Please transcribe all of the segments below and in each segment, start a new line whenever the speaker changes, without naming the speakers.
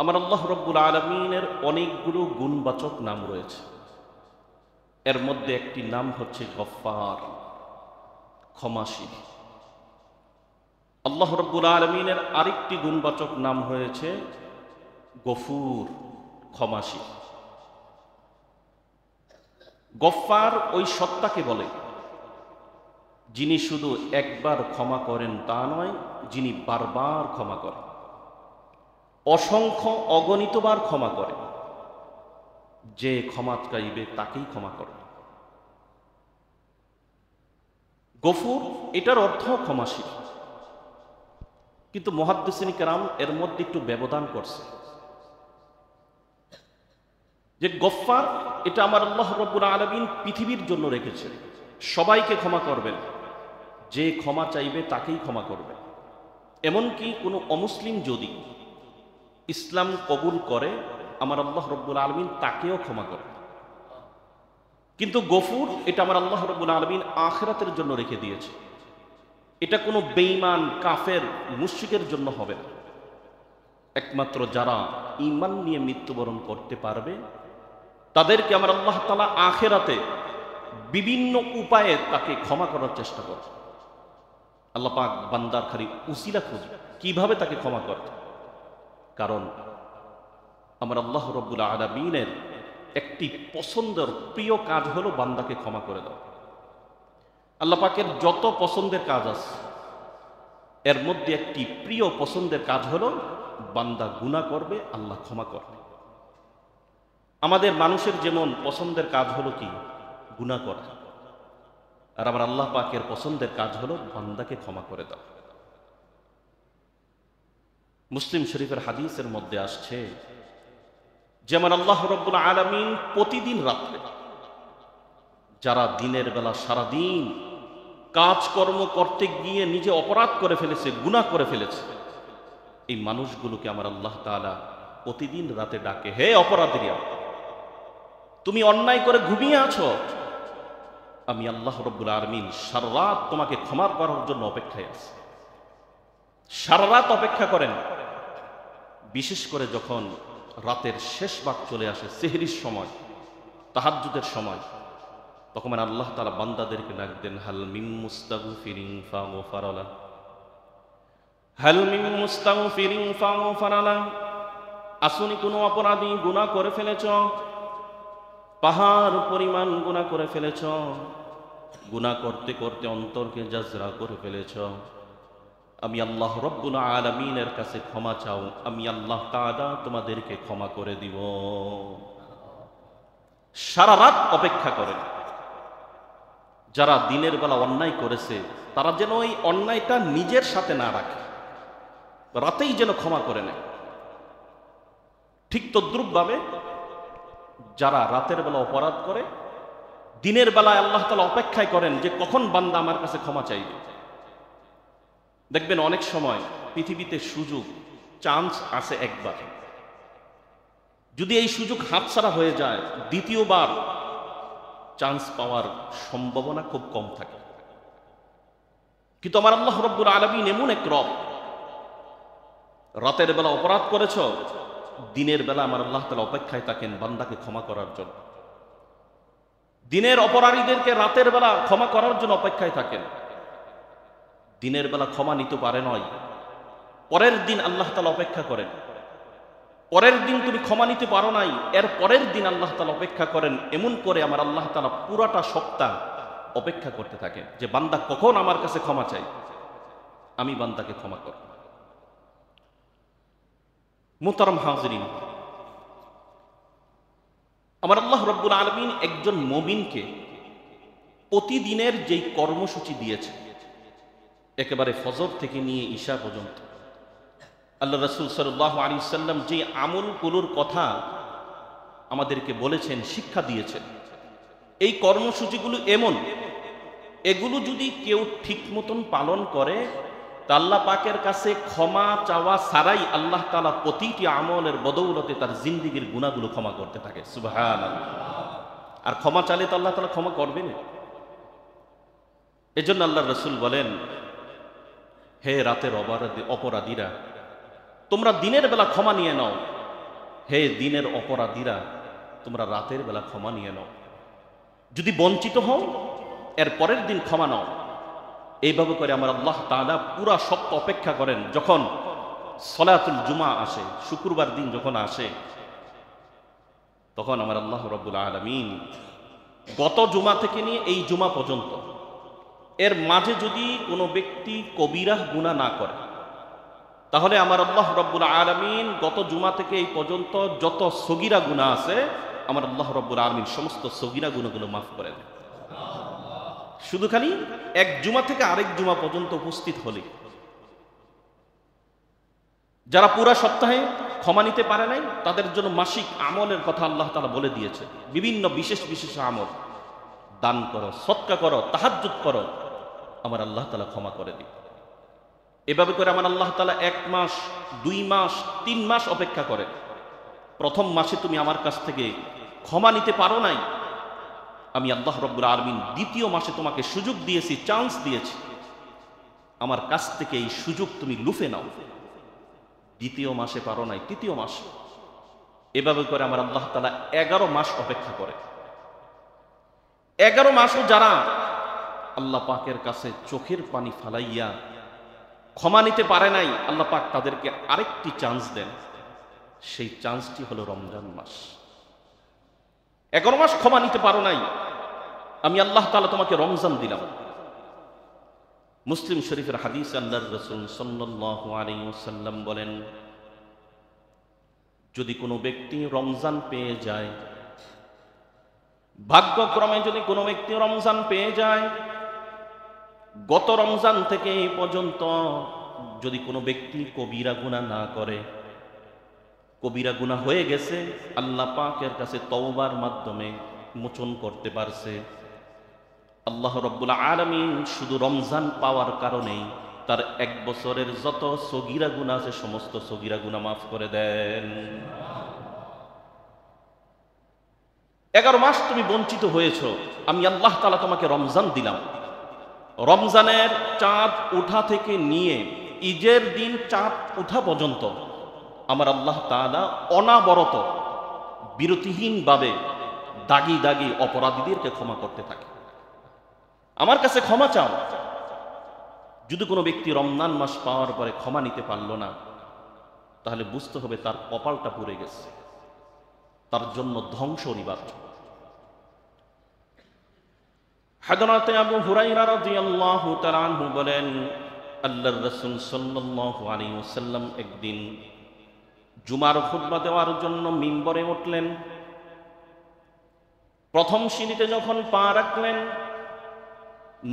আমার আল্লাহ রব্বুল আলমিনের অনেকগুলো গুণবাচক নাম রয়েছে। এর মধ্যে একটি নাম হচ্ছে গফফার, ক্ষমাশীল। আল্লাহ রব্বুল আলমিনের আরেকটি গুণবাচক নাম হয়েছে গফুর, ক্ষমাশীল। গফফার ওই সত্তাকে বলে যিনি শুধু একবার ক্ষমা করেন তা নয়, যিনি বারবার ক্ষমা করেন, অসংখ্য অগণিতবার ক্ষমা করে। যে ক্ষমা চাইবে তাকেই ক্ষমা করে। গফুর এটার অর্থ ক্ষমাশীল, কিন্তু মুহাদ্দিসিন কেরাম এর মধ্যে একটু ব্যবধান করছে যে গফফার এটা আমার আল্লাহ রব্বুল আলামিন পৃথিবীর জন্য রেখেছে, সবাইকে ক্ষমা করবেন, যে ক্ষমা চাইবে তাকেই ক্ষমা করবে। এমনকি কোনো অমুসলিম যদি ইসলাম কবুল করে আমার আল্লাহ রব্বুল আলামিন তাকেও ক্ষমা করে। কিন্তু গফুর এটা আমার আল্লাহ রব্বুল আলামিন আখিরাতের জন্য রেখে দিয়েছে। এটা কোনো বেঈমান, কাফের, মুশরিকের জন্য হবে না। একমাত্র যারা ঈমান নিয়ে মৃত্যুবরণ করতে পারবে তাদেরকে আমার আল্লাহ তাআলা আখিরাতে বিভিন্ন উপায়ে তাকে ক্ষমা করার চেষ্টা করে। আল্লাহ পাক বান্দার খালি উসিলা খুঁজে কিভাবে তাকে ক্ষমা করতে। কারণ আমার আল্লাহ রব্বুল আলামিনের একটি পছন্দের প্রিয় কাজ হলো বান্দাকে ক্ষমা করে দাও। আল্লাহ পাকের যত পছন্দের কাজ আছে এর মধ্যে একটি প্রিয় পছন্দের কাজ হলো বান্দা গুনাহ করবে, আল্লাহ ক্ষমা করবে। আমাদের মানুষের যেমন পছন্দের কাজ হলো কি গুনাহ করা, আর আমার আল্লাহ পাকের পছন্দের কাজ হলো বান্দাকে ক্ষমা করে দাও। মুসলিম শরীফের হাদিসের মধ্যে আসছে যেমন আল্লাহ রব্বুল আলামিন প্রতিদিন রাত্রে যারা দিনের বেলা সারাদিন কাজকর্ম করতে গিয়ে নিজে অপরাধ করে ফেলেছে, গুনাহ করে ফেলেছে, এই মানুষগুলোকে আমার আল্লাহ তাআলা প্রতিদিন রাতে ডাকে, হে অপরাধীরা, তুমি অন্যায় করে ঘুমিয়ে আছো, আমি আল্লাহ রব্বুল আলামিন সারা রাত তোমাকে ক্ষমা করার জন্য অপেক্ষায় আছি। সারা রাত অপেক্ষা করেন। বিশেষ করে যখন রাতের শেষ ভাগ চলে আসে, সেহরির সময়, তাহাজ্জুদের সময়, তখন আল্লাহ তাআলা বান্দাদেরকে ডাক দেন, হাল মিন মুস্তাগফিরিন ফাগফারা লাহু, হাল মিন মুস্তাগফিরিন ফাগফারা লাহু। আসুনি কোনো অপরাধী গুনাহ করে ফেলেছ, পাহাড় পরিমাণ গুনাহ করে ফেলেছ, গুনাহ করতে করতে অন্তরকে জাজরা করে ফেলেছ, আমি আল্লাহ রব্বুল আলামিনের কাছে ক্ষমা চাও, আমি আল্লাহ তাআলা তোমাদেরকে ক্ষমা করে দিব। সারা রাত অপেক্ষা করেন। যারা দিনের বেলা অন্যায় করেছে তারা যেন ওই অন্যায়টা নিজের সাথে না রাখে, রাতেই যেন ক্ষমা করে নেয়। ঠিক তদ্রূপভাবে যারা রাতের বেলা অপরাধ করে দিনের বেলায় আল্লাহ তাআলা অপেক্ষায় করেন যে কখন বান্দা আমার কাছে ক্ষমা চাইবে। দেখবেন অনেক সময় পৃথিবীতে সুযোগ, চান্স আছে একবার, যদি এই সুযোগ হাতছাড়া হয়ে যায় দ্বিতীয়বার চান্স পাওয়ার সম্ভাবনা খুব কম থাকে। কিন্তু আমার আল্লাহ রব্বুল আলামিন এমন এক রব, রাতের বেলা অপরাধ করেছ, দিনের বেলা আমার আল্লাহ তাআলা অপেক্ষায় থাকেন বান্দাকে ক্ষমা করার জন্য। দিনের অপরাধীদেরকে রাতের বেলা ক্ষমা করার জন্য অপেক্ষায় থাকেন। দিনের বেলা ক্ষমা নিতে পারে নয়, পরের দিন আল্লাহ তাআলা অপেক্ষা করেন। পরের দিন তুমি ক্ষমা নিতে পারো নাই, এর পরের দিন আল্লাহ তাআলা অপেক্ষা করেন। এমন করে আমার আল্লাহ তাআলা পুরাটা সপ্তাহ অপেক্ষা করতে থাকেন যে বান্দা কখন আমার কাছে ক্ষমা চাই, আমি বান্দাকে ক্ষমা করব। মুহতারাম হাজিরিন, আমার আল্লাহ রব্বুল আলামিন একজন মুমিনকে প্রতিদিনের যেই কর্মসূচি দিয়েছে, একেবারে ফজর থেকে নিয়ে ঈশা পর্যন্ত আল্লাহ রাসূল সাল্লাল্লাহু আলাইহি ওয়াসাল্লাম যে আমলগুলোর কথা আমাদেরকে বলেছেন, শিক্ষা দিয়েছেন, এই কর্মসূচিগুলো এমন, এগুলো যদি কেউ ঠিক মতন পালন করে তা আল্লাহ পাকের কাছে ক্ষমা চাওয়া ছাড়াই আল্লাহ তাআলা প্রতিটি আমলের বদৌলতে তার জিন্দেগীর গুনাহগুলো ক্ষমা করতে থাকে। সুবহানাল্লাহ। আর ক্ষমা চাইলে তো আল্লাহ তাআলা ক্ষমা করবেন। এজন্য আল্লাহর রাসূল বলেন, হে রাতের অপরাধীরা, তোমরা দিনের বেলা ক্ষমা নিয়ে নাও, হে দিনের অপরাধীরা, তোমরা রাতের বেলা ক্ষমা নিয়ে নাও, যদি বঞ্চিত হও এর পরের দিন ক্ষমা নাও। এইভাবে করে আমার আল্লাহ তাআলা পুরা সপ্তাহ অপেক্ষা করেন। যখন সলাতুল জুমা আসে, শুক্রবার দিন যখন আসে, তখন আমার আল্লাহ রাব্বুল আলামিন গত জুমা থেকে নিয়ে এই জুমা পর্যন্ত এর মাঝে যদি কোনো ব্যক্তি কবিরা গুনাহ না করে, তাহলে আমার আল্লাহ রাব্বুল আলামিন গত জুমা থেকে এই পর্যন্ত যত সগীরা গুনাহ আছে, আমার আল্লাহ রাব্বুল আলামিন সমস্ত সগীরা গুনাহগুলো মাফ করে দেন। শুধু খালি এক জুমা থেকে আরেক জুমা পর্যন্ত উপস্থিত হলে। যারা পুরা সপ্তাহে ক্ষমা নিতে পারে নাই, তাদের জন্য মাসিক আমলের কথা আল্লাহ তাআলা বলে দিয়েছে। বিভিন্ন বিশেষ বিশেষ আমল, দান করো, সদকা করো, তাহাজ্জুদ করো, আমার আল্লাহ তাআলা ক্ষমা করে দিবে। এভাবে করে আমার আল্লাহ তাআলা 1 মাস, 2 মাস, 3 মাস অপেক্ষা করে। প্রথম মাসে তুমি আমার কাছ থেকে ক্ষমা নিতে পারো নাই, আমি আল্লাহ রাব্বুল আলামিন দ্বিতীয় মাসে তোমাকে সুযোগ দিয়েছি, চান্স দিয়েছি, আমার কাছ থেকে এই সুযোগ তুমি লুফে নাও। দ্বিতীয় মাসে পারো নাই, তৃতীয় মাসে। এভাবে করে আমার আল্লাহ তাআলা 11 মাস অপেক্ষা করে। 11 মাসও যারা আল্লাহ পাকের কাছে চোখের পানি ফালাইয়া ক্ষমা নিতে পারে নাই, আল্লাহ পাক তাদেরকে আরেকটি চান্স দেন। সেই চান্সটি হলো রমজান মাস। 11 মাস ক্ষমা নিতে পারো নাই, আমি আল্লাহ তাআলা তোমাকে রমজান দিলাম। মুসলিম শরীফের হাদিস, আল্লাহর রাসূল সাল্লাল্লাহু আলাইহি ওয়াসাল্লাম বলেন, যদি কোনো ব্যক্তি রমজান পেয়ে যায়, ভাগ্যক্রমে যদি কোনো ব্যক্তি রমজান পেয়ে যায়, গত রমজান থেকে এই পর্যন্ত যদি কোনো ব্যক্তি কবিরা গুনাহ না করে, কবিরা গুনাহ হয়ে গেছে, আল্লাহ পাকের কাছে তওবার মাধ্যমে মোচন করতে পারছে, আল্লাহ রাব্বুল আলামিন শুধু রমজান পাওয়ার কারণেই তার 1 বছরের যত সগীরা গুনাহ আছে সমস্ত সগীরা গুনাহ মাফ করে দেন। 11 মাস তুমি বঞ্চিত হয়েছ, আমি আল্লাহ তাআলা তোমাকে রমজান দিলাম। রমজানের চাঁদ ওঠা থেকে নিয়ে ঈদের দিন চাঁদ ওঠা পর্যন্ত আমার আল্লাহ তাআলা অনাবরত বিরতিহীনভাবে দাগি দাগি অপরাধীদেরকে ক্ষমা করতে থাকে। আমার কাছে ক্ষমা চাও। যদি কোনো ব্যক্তি রমজান মাস পাওয়ার পরে ক্ষমা নিতে পারল না, তাহলে বুঝতে হবে তার কপালটা পুড়ে গেছে, তার জন্য ধ্বংস অনিবার্য। হযরত আবু হুরায়রা রাদিয়াল্লাহু তাআলা আনহু বলেন, আল্লাহর রাসূল সাল্লাল্লাহু আলাইহি ওয়াসাল্লাম একদিন জুমার খুতবা দেওয়ার জন্য মিম্বরে উঠলেন। প্রথম সিঁড়িতে যখন পা রাখলেন,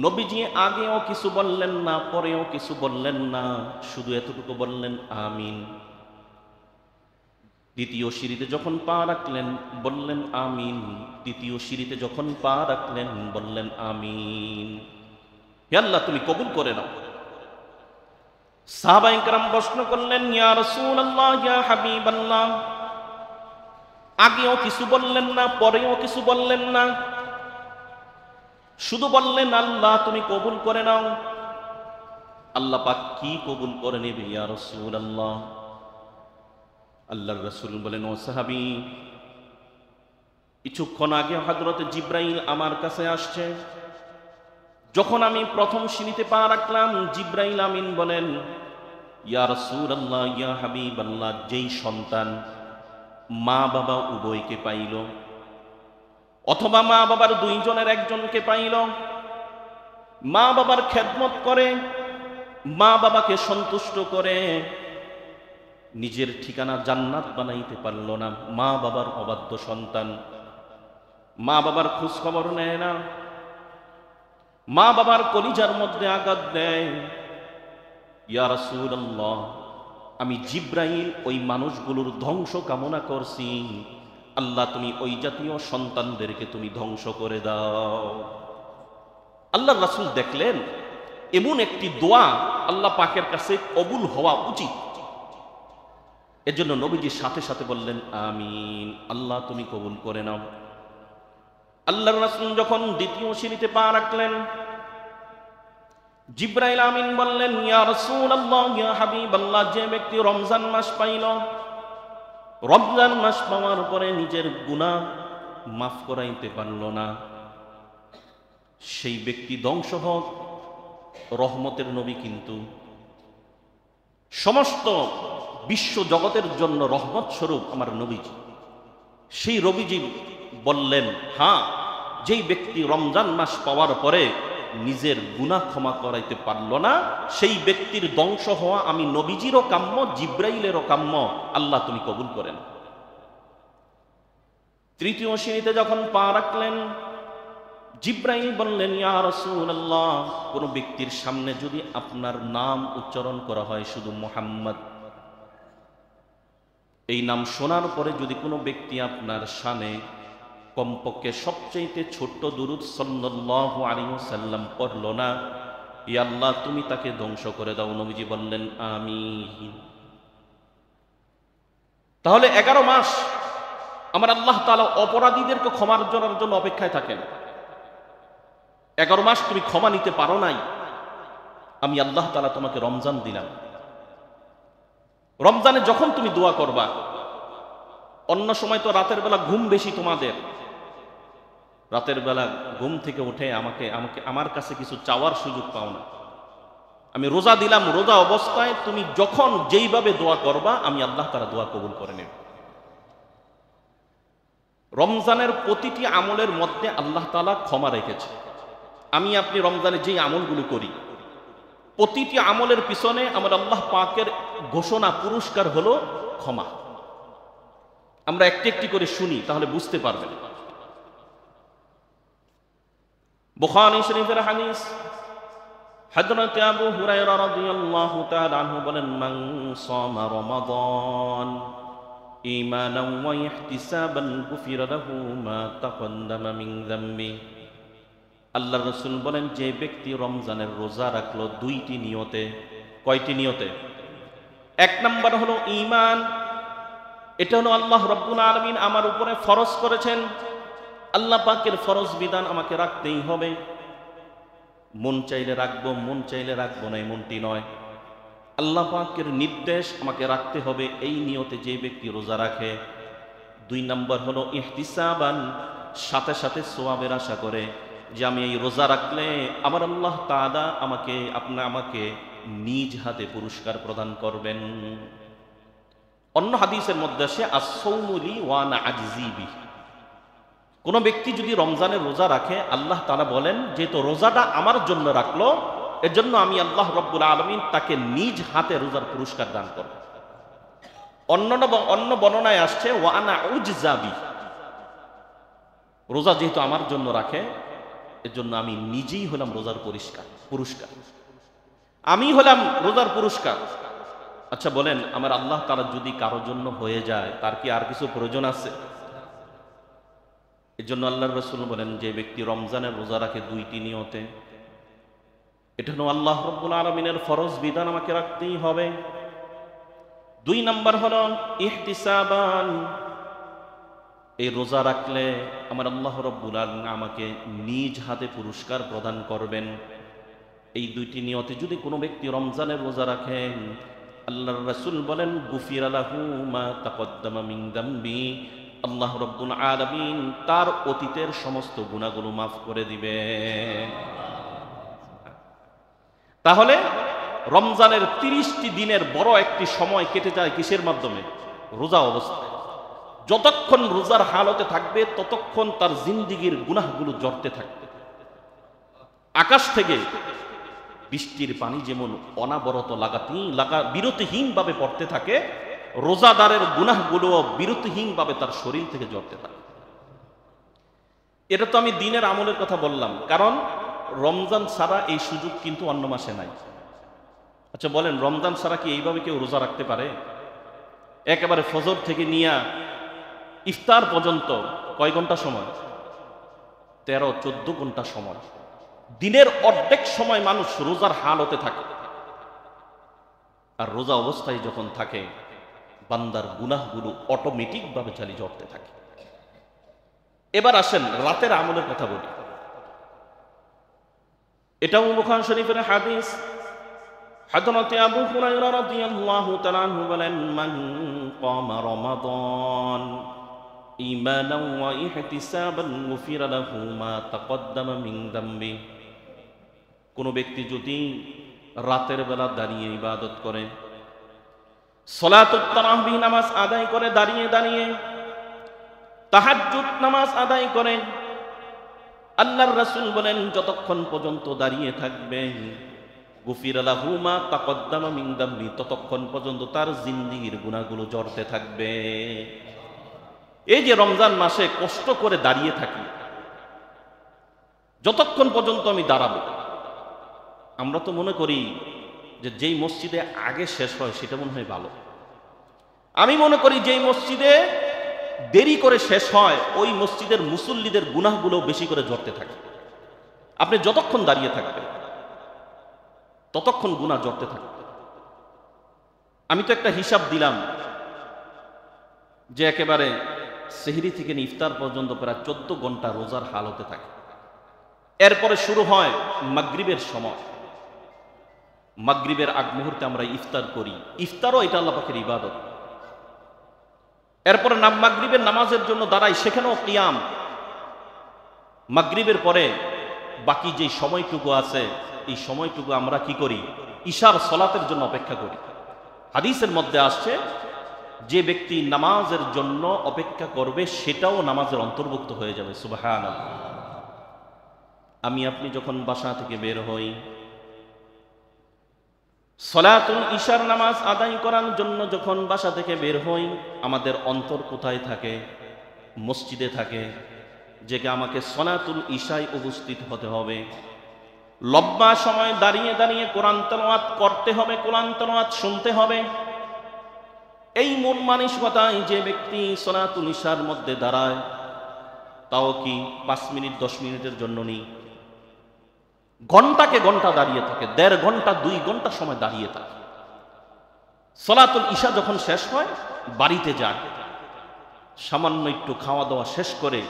নবীজি আগেও কিছু বললেন না, পরেও কিছু বললেন না, শুধু এতটুকু বললেন আমিন। দ্বিতীয় সিঁড়িতে যখন পা রাখলেন বললেন আমিন, তৃতীয় সিঁড়িতে যখন পা রাখলেন বললেন আমিন। হে আল্লাহ, তুমি কবুল করে নাও। সাহাবায়ে কেরাম প্রশ্ন করলেন, ইয়া রাসূলুল্লাহ, ইয়া হাবিবাল্লাহ, আগেও কিছু বললেন না, পরেও কিছু বললেন না, শুধু বললেন আল্লাহ তুমি কবুল করে নাও। আল্লাহ পাক কি কবুল করে নেবে ইয়া রাসূলুল্লাহ? আল্লাহর রাসূল বলেন, ও সাহাবী, কিছুক্ষণ আগে হযরত জিবরাইল আমার কাছে আসছে। যখন আমি প্রথম সিঁড়িতে পা রাখলাম, জিবরাইল আমিন বলেন, ইয়া রাসূলুল্লাহ, ইয়া হাবিবাল্লাহ, যেই সন্তান মা বাবা উভয়কে পাইল, অথবা মা বাবার 2 জনের একজনকে পাইল, মা বাবার খেদমত করে, মা বাবাকে সন্তুষ্ট করে, নিজের ঠিকানা জান্নাত বানাইতে পারল না, মা বাবার অবাধ্য সন্তান, মা বাবার খোঁজ খবর নেয় না, মা বাবার কলিজার মধ্যে আঘাত দেয়, ইয়া রাসূলুল্লাহ, আমি জিবরাইল ওই মানুষগুলোর ধ্বংস কামনা করছি। আল্লাহ তুমি ওই জাতীয় সন্তানদেরকে তুমি ধ্বংস করে দাও। আল্লাহর রাসূল দেখলেন এমন একটি দোয়া আল্লাহ পাকের কাছে কবুল হওয়া উচিত। এজন্য নবীজির সাথে সাথে বললেন আমিন, আল্লাহ তুমি কবুল করে নাও। আল্লাহর রাসূল যখন দ্বিতীয় সিঁড়িতে পা রাখলেন, জিবরাইল আমিন বললেন, ইয়া রাসূলুল্লাহ, ইয়া হাবিবাল্লাহ, যে ব্যক্তি রমজান মাস পাইল, রমজান মাস পাওয়ার পরে নিজের গুনাহ মাফ করাইতে পারল না, সেই ব্যক্তি ধ্বংস হোক। রহমতের নবী কিন্তু সমস্ত বিশ্ব জগতের জন্য রহমত স্বরূপ আমার নবীজি। সেই নবীজি বললেন, হ্যাঁ, যেই ব্যক্তি রমজান মাস পাওয়ার পরে নিজের গুনাহ ক্ষমা করাইতে পারল না, সেই ব্যক্তির ধ্বংস হওয়া আমি নবীজিরও কাম্য, জিব্রাইলেরও কাম্য। আল্লাহ তুমি কবুল করেন। তৃতীয় শ্রেণীতে যখন পা রাখলেন, জিব্রাইল বললেন, ইয়া রাসূলুল্লাহ, কোন ব্যক্তির সামনে যদি আপনার নাম উচ্চারণ করা হয়, শুধু মুহাম্মদ, এই নাম শোনার পরে যদি কোনো ব্যক্তি আপনার শানে কমপক্ষে সবচেয়ে ছোট্ট দুরূদ সাল্লাল্লাহু আলাইহি ওয়াসাল্লাম পড়ল না, ইয়া আল্লাহ তুমি তাকে ধ্বংস করে দাও। নবীজি বললেন, আমিন। তাহলে 11 মাস আমার আল্লাহ তাআলা অপরাধীদেরকে ক্ষমার জন্য অপেক্ষায় থাকেন। 11 মাস তুমি ক্ষমা নিতে পারো নাই, আমি আল্লাহ তাআলা তোমাকে রমজান দিলাম। রমজানে যখন তুমি দোয়া করবা, অন্য সময় তো রাতের বেলা ঘুম বেশি তোমাদের, রাতের বেলা ঘুম থেকে উঠে আমাকে আমার কাছে কিছু চাওয়ার সুযোগ পাও না। আমি রোজা দিলাম, রোজা অবস্থায় তুমি যখন যেইভাবে দোয়া করবা, আমি আল্লাহ তাআলা দোয়া কবুল করে নেব। রমজানের প্রতিটি আমলের মধ্যে আল্লাহ তাআলা ক্ষমা রেখেছে। আমি আপনি রমজানে যেই আমলগুলো করি, প্রতিটি আমলের পিছনে আমার আল্লাহ পাকের ঘোষণা, পুরস্কার হলো ক্ষমা। আমরা একটি একটি করে শুনি, তাহলে বুঝতে পারবেন। বুখারী শরীফের হাদিস, হযরত আবু হুরায়রা রাদিয়াল্লাহু তাআলা আনহু বলেন, মান সামা রমাদান ঈমানান ওয়া ইহতিসাবান গুফিরা লাহু মা তাকদ্দামা মিন যামবি। আল্লাহর রাসূল বলেন, যে ব্যক্তি রমজানের রোজা রাখলো দুইটি নিয়তে। কয়টি নিয়তে? এক নাম্বার হলো ঈমান। এটা হলো আল্লাহ রাব্বুল আলামিন আমার উপরে ফরজ করেছেন। আল্লাহ পাকের ফরজ বিধান আমাকে রাখতেই হবে। মন চাইলে রাখবো, মন চাইলে রাখবো না, এমনটি নয়। আল্লাহ পাকের নির্দেশ আমাকে রাখতে হবে, এই নিয়তে যে ব্যক্তি রোজা রাখে। 2 নাম্বার হলো ইহতিসাবান, সাথে সাথে সওয়াবের আশা করে, যে আমি এই রোজা রাখলে আমার আল্লাহ তাআলা আমাকে নিজ হাতে পুরস্কার প্রদান করবেন। অন্য হাদিসের মধ্যে আসে, আস-সাওমু লি ওয়া আনা আজজি বিহি। কোন ব্যক্তি যদি রমজানের রোজা রাখে, আল্লাহ তাআলা বলেন, যেহেতু রোজাটা আমার জন্য রাখলো, এর জন্য আমি আল্লাহ রাব্বুল আলামিন তাকে নিজ হাতে রোজার পুরস্কার দান করব। অন্য বর্ণনায় আসছে, ওয়া আনা উজজা বিহি, রোজা যেহেতু আমার জন্য রাখে, এর জন্য আমি নিজেই হলাম রোজার পুরস্কার, আমি হলাম রোজার পুরস্কার। আচ্ছা বলেন, আমার আল্লাহ তাআলা যদি কারোর জন্য হয়ে যায়, তার কি আর কিছু প্রয়োজন আছে? এর জন্য আল্লাহর রাসূল বলেন, যে ব্যক্তি রমজানের রোজা রাখে দুইটি নিয়তে, এটা হলো আল্লাহ রাব্বুল আলামিনের ফরজ বিধান আমাকে রাখতেই হবে। 2 নাম্বার হলো ইহতিসাবান, এই রোজা রাখলে আমার আল্লাহ রাব্বুল আলামিন আমাকে নিজ হাতে পুরস্কার প্রদান করবেন। এই দুইটি নিয়তে যদি কোনো ব্যক্তি রমজানের রোজা রাখেন, আল্লাহর রাসূল বলেন, গুফিরা লাহু মা তাকদ্দামা মিন যামবি, আল্লাহ রাব্বুল আলামিন তার অতীতের সমস্ত গুনাহগুলো মাফ করে দিবেন। তাহলে রমজানের 30টি দিনের বড় একটি সময় কেটে যায় কিসের মাধ্যমে? রোজা অবস্থায়। যতক্ষণ রোজার হালতে থাকবে, ততক্ষণ তার জিন্দেগীর গুনাহগুলো জড়তে থাকবে। আকাশ থেকে বৃষ্টির পানি যেমন অনাবরত বিরতিহীনভাবে পড়তে থাকে, রোজাদারের গুনাহগুলো বিরতিহীনভাবে তার শরীর থেকে ঝরতে থাকে। এটা তো আমি দিনের আমলের কথা বললাম, কারণ রমজান ছাড়া এই সুযোগ কিন্তু অন্য মাসে নাই। আচ্ছা বলেন, রমজান ছাড়া কি এইভাবে কেউ রোজা রাখতে পারে? একেবারে ফজর থেকে নিয়ে ইফতার পর্যন্ত কয় ঘন্টা সময়? 13-14 ঘন্টা সময়। দিনের অর্ধেক সময় মানুষ রোজার হালতে থাকে। আর রোজা অবস্থায় যখন থাকে, বান্দার গুনাহগুলো অটোমেটিক ভাবে চালিয়ে ঝরতে থাকে। এবার আসেন রাতের আমলের কথা বলি। এটাও বুখারী শরীফের হাদিস, হযরতে আবু হুরায়রা রাদিয়াল্লাহু তাআলা আনহু বলেন, মান কামা রমাদান ঈমানান ওয়া ইহতিসাবান গুফিরা লাহু মা তাকদ্দামা মিন যামবি। কোন ব্যক্তি যদি রাতের বেলা দাঁড়িয়ে ইবাদত করে, সালাতুত তারাবিহ নামাজ আদায় করে দাঁড়িয়ে দাঁড়িয়ে, তাহাজ্জুদ নামাজ আদায় করে, আল্লাহর রাসূল বলেন যতক্ষণ পর্যন্ত দাঁড়িয়ে থাকবে, গুফিরা লাহু মা তাকদ্দামা মিন যামবি, ততক্ষণ পর্যন্ত তার জিন্দেগীর গুনাহগুলো ঝরতে থাকবে। এই যে রমজান মাসে কষ্ট করে দাঁড়িয়ে থাকি, যতক্ষণ পর্যন্ত আমি দাঁড়াবো, আমরা তো মনে করি যে যেই মসজিদে আগে শেষ হয় সেটা মনে হয় ভালো। আমি মনে করি যেই মসজিদে দেরি করে শেষ হয় ওই মসজিদের মুসল্লিদের গুনাহগুলো বেশি করে ঝরতে থাকে। আপনি যতক্ষণ দাঁড়িয়ে থাকবেন ততক্ষণ গুনাহ ঝরতে থাকবে। আমি তো একটা হিসাব দিলাম যে একেবারে সেহরি থেকে ইফতার পর্যন্ত প্রায় 14 ঘন্টা রোজার হাল হতে থাকে। এরপরে শুরু হয় মাগরিবের সময়, মাগরিবের আগ মুহূর্তে আমরা ইফতার করি, ইফতারও এটা আল্লাহ পাকের ইবাদত। এরপরে মাগরিবের নামাজের জন্য দাঁড়াই, সেখানেও কিয়াম। মাগরিবের পরে বাকি যে সময়টুকু আছে এই সময়টুকু আমরা কি করি? ইশার সলাতের জন্য অপেক্ষা করি। হাদিসের মধ্যে আসছে যে ব্যক্তি নামাজের জন্য অপেক্ষা করবে সেটাও নামাজের অন্তর্ভুক্ত হয়ে যাবে। সুবহানাল্লাহ। আমি আপনি যখন বাসা থেকে বের হই, সলাতুল ইশার নামাজ আদায় করার জন্য যখন বাসা থেকে বের হই, আমাদের অন্তর কোথায় থাকে? মসজিদে থাকে, যে আমাকে সলাতুল ইশায় উপস্থিত হতে হবে। লম্বা সময় দাঁড়িয়ে দাঁড়িয়ে কোরআন তেলাওয়াত করতে হবে, কোরআন তেলাওয়াত শুনতে হবে। এই মন মানসিকতায় যে ব্যক্তি সলাতুল ইশার মধ্যে দাঁড়ায়, তাও কি 5 মিনিট 10 মিনিটের জন্য নেই, ঘন্টাকে ঘন্টা দাঁড়িয়ে থাকে, 1.5 ঘন্টা 2 ঘন্টা সময় দাঁড়িয়ে থাকে। সলাতুল ইশা যখন শেষ হয় বাড়িতে যায়, সামান্য একটু খাওয়া দাওয়া শেষ করে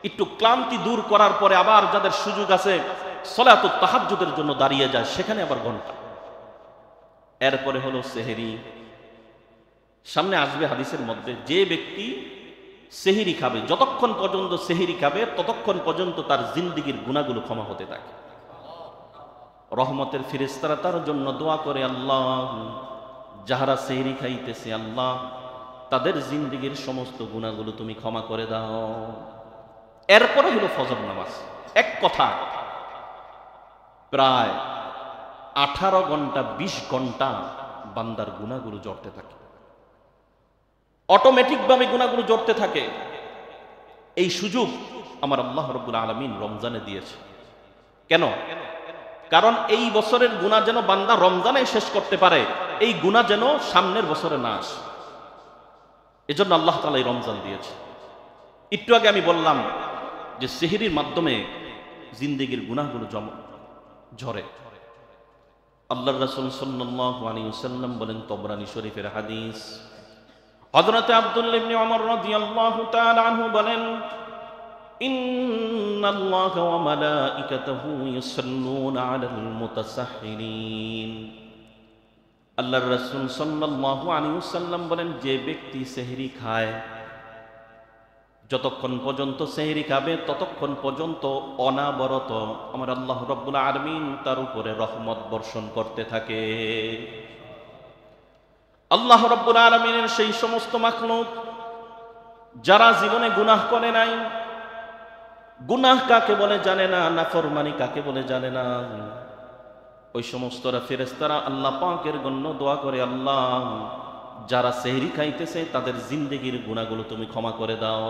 একটু ক্লান্তি দূর করার পরে আবার যাদের সুযোগ আছে সলাতুত তাহাজ্জুদের জন্য দাঁড়িয়ে যায়, সেখানে আবার ঘন্টা। এরপরে হলো সেহরি। সামনে আসবে হাদিসের মধ্যে, যে ব্যক্তি সেহরি খাবে, যতক্ষণ পর্যন্ত সেহরি খাবে ততক্ষণ পর্যন্ত তার জিন্দেগীর গুনাহগুলো ক্ষমা হতে থাকে। রহমতের ফেরেশতারা তার জন্য দোয়া করে, আল্লাহ যাহারা সেহরি খাইতেছে, আল্লাহ তাদের জিন্দেগীর সমস্ত গুনাহগুলো তুমি ক্ষমা করে দাও। এরপরে হলো ফজর নামাজ। এক কথা প্রায় 18 ঘন্টা 20 ঘন্টা বান্দার গুনাহগুলো ঝরতে থাকে, অটোমেটিক ভাবে গুনাহগুলো ঝরতে থাকে। এই সুযোগ আমার আল্লাহ রাব্বুল আলামিন রমজানে দিয়েছে। কেন? কারণ এই বছরের গুনাহ যেন বান্দা রমজানে শেষ করতে পারে, এই গুনাহ যেন সামনের বছরে না আসে। এজন্য আল্লাহ তাআলা এই রমজান দিয়েছে। একটু আগে আমি বললাম যে সেহরির মাধ্যমে জিন্দেগীর গুনাহগুলো ঝরে। আল্লাহর রাসূল সাল্লাল্লাহু আলাইহি ওয়াসাল্লাম বলেন, তবরানী শরীফের হাদিস, হযরত আব্দুল্লাহ ইবনে ওমর রাদিয়াল্লাহু তাআলা আনহু বলেন, ইন্নাল্লাহা ওয়া মালাইকাতাহু ইউসাল্লুনা আলাল মুতাসাহহিরিন। আল্লাহর রাসূল সাল্লাল্লাহু আলাইহি ওয়াসাল্লাম বলেন, যে ব্যক্তি সেহরি খায়, যতক্ষণ পর্যন্ত সেহরি খাবে ততক্ষণ পর্যন্ত অনাবরত আমার আল্লাহ রাব্বুল আলামিন তার উপরে রহমত বর্ষণ করতে থাকে। আল্লাহ রাব্বুল আলামিনের সেই সমস্ত মাখলুক যারা জীবনে গুনাহ করে নাই, গুনাহ কাকে বলে জানে না, নাফরমানি কাকে বলে জানে না, ওই সমস্ত ফেরেশতারা আল্লাহ পাকের জন্য দোয়া করে, আল্লাহ যারা সেহরি খাইতেছে তাদের জিন্দেগীর গুনাহগুলো তুমি ক্ষমা করে দাও।